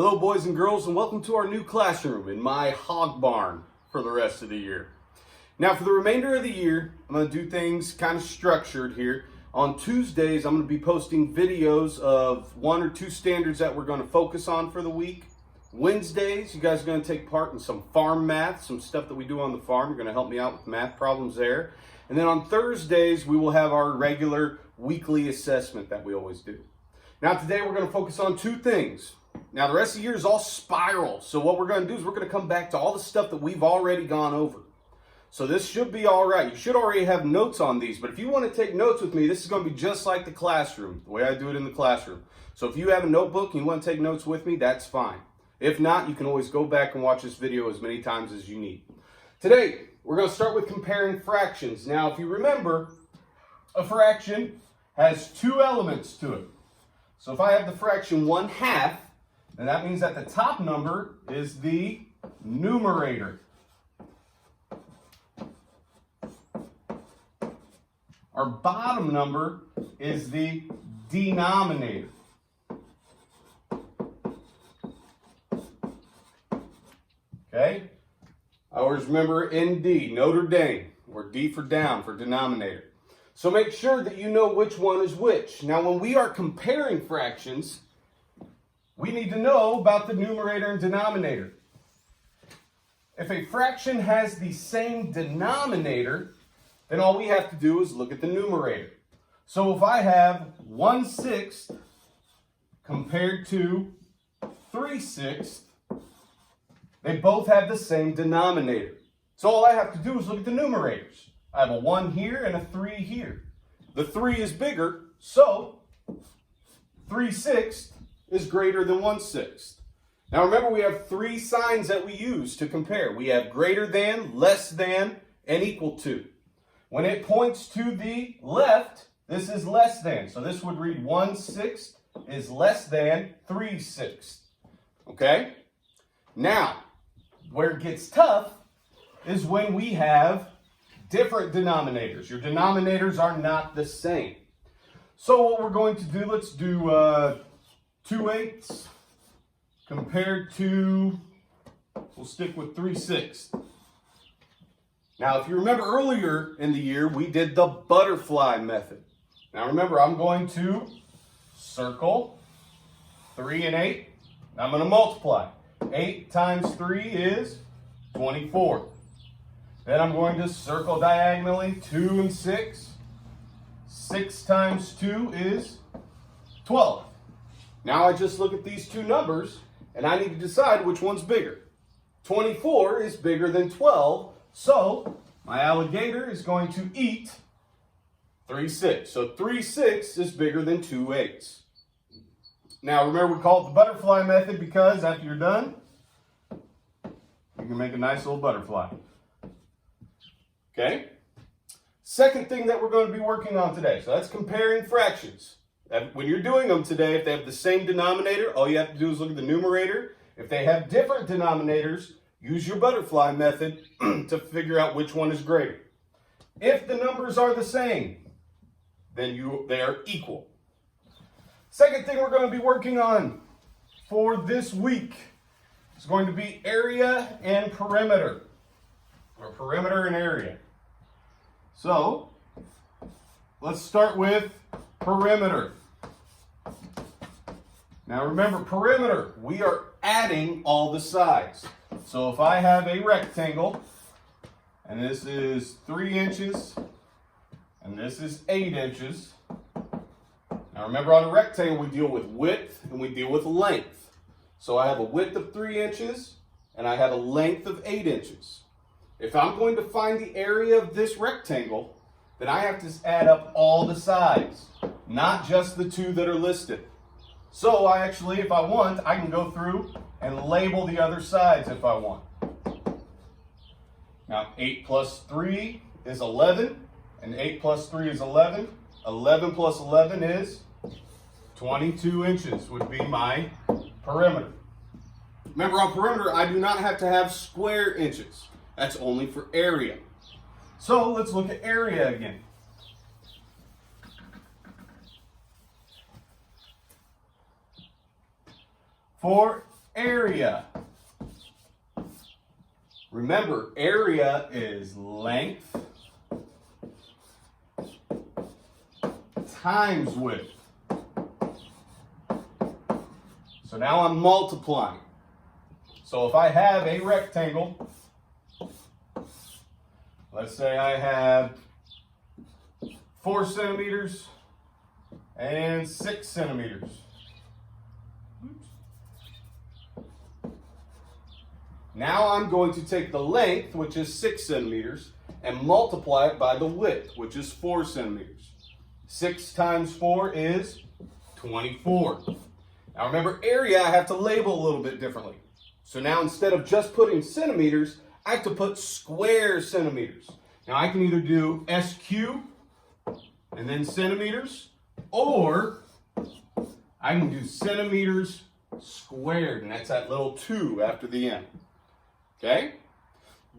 Hello boys and girls, and welcome to our new classroom in my hog barn for the rest of the year. Now for the remainder of the year, I'm going to do things kind of structured here. On Tuesdays, I'm going to be posting videos of 1 or 2 standards that we're going to focus on for the week. Wednesdays, you guys are going to take part in some farm math, some stuff that we do on the farm. You're going to help me out with math problems there. And then on Thursdays, we will have our regular weekly assessment that we always do. Now today, we're going to focus on 2 things. Now the rest of the year is all spiral. So what we're going to do is we're going to come back to all the stuff that we've already gone over. So this should be all right. You should already have notes on these, but if you want to take notes with me, this is going to be just like the classroom, the way I do it in the classroom. So if you have a notebook and you want to take notes with me, that's fine. If not, you can always go back and watch this video as many times as you need. Today, we're going to start with comparing fractions. Now, if you remember, a fraction has 2 elements to it. So if I have the fraction 1/2, then that means that the top number is the numerator. Our bottom number is the denominator. Okay? I always remember ND, Notre Dame, or D for down for denominator. So make sure that you know which one is which. Now when we are comparing fractions, we need to know about the numerator and denominator. If a fraction has the same denominator, then all we have to do is look at the numerator. So if I have 1/6 compared to 3/6, they both have the same denominator. So all I have to do is look at the numerators. I have a 1 here and a 3 here. The 3 is bigger, so 3/6 is greater than 1/6. Now remember, we have 3 signs that we use to compare. We have greater than, less than, and equal to. When it points to the left, this is less than. So this would read 1/6 is less than 3/6. Okay? Now, where it gets tough is when we have different denominators. Your denominators are not the same. So what we're going to do, let's do 2/8 compared to, we'll stick with 3/6. Now, if you remember earlier in the year, we did the butterfly method. Now remember, I'm going to circle 3 and 8. I'm going to multiply. 8 times 3 is 24. Then I'm going to circle diagonally 2 and 6. 6 times 2 is 12. Now I just look at these 2 numbers and I need to decide which one's bigger. 24 is bigger than 12, so my alligator is going to eat 3/6. So 3/6 is bigger than 2/8. Now remember, we call it the butterfly method because after you're done, you can make a nice little butterfly. Okay? Second thing that we're going to be working on today, so that's comparing fractions. When you're doing them today, if they have the same denominator, all you have to do is look at the numerator. If they have different denominators, use your butterfly method to figure out which one is greater. If the numbers are the same, then they are equal. Second thing we're going to be working on for this week is going to be area and perimeter, or perimeter and area. So, let's start with perimeter. Now remember, perimeter, we are adding all the sides. So if I have a rectangle, and this is 3 inches, and this is 8 inches. Now remember, on a rectangle, we deal with width and we deal with length. So I have a width of 3 inches, and I have a length of 8 inches. If I'm going to find the area of this rectangle, then I have to add up all the sides, not just the 2 that are listed. So I actually, if I want, I can go through and label the other sides if I want. Now 8 plus 3 is 11, and 8 plus 3 is 11. 11 plus 11 is 22 inches would be my perimeter. Remember, on perimeter, I do not have to have square inches. That's only for area. So let's look at area again. For area. Remember, area is length times width. So now I'm multiplying. So if I have a rectangle, let's say I have 4 centimeters and 6 centimeters. Now I'm going to take the length, which is 6 centimeters, and multiply it by the width, which is 4 centimeters. 6 times 4 is 24. Now remember, area I have to label a little bit differently. So now instead of just putting centimeters, I have to put square centimeters. Now I can either do SQ and then centimeters, or I can do centimeters squared, and that's that little 2 after the M. Okay?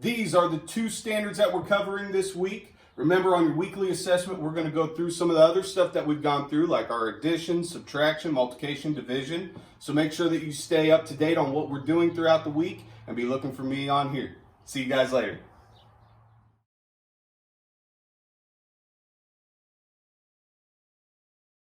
These are the 2 standards that we're covering this week. Remember, on your weekly assessment, we're going to go through some of the other stuff that we've gone through, like our addition, subtraction, multiplication, division. So make sure that you stay up to date on what we're doing throughout the week and be looking for me on here. See you guys later.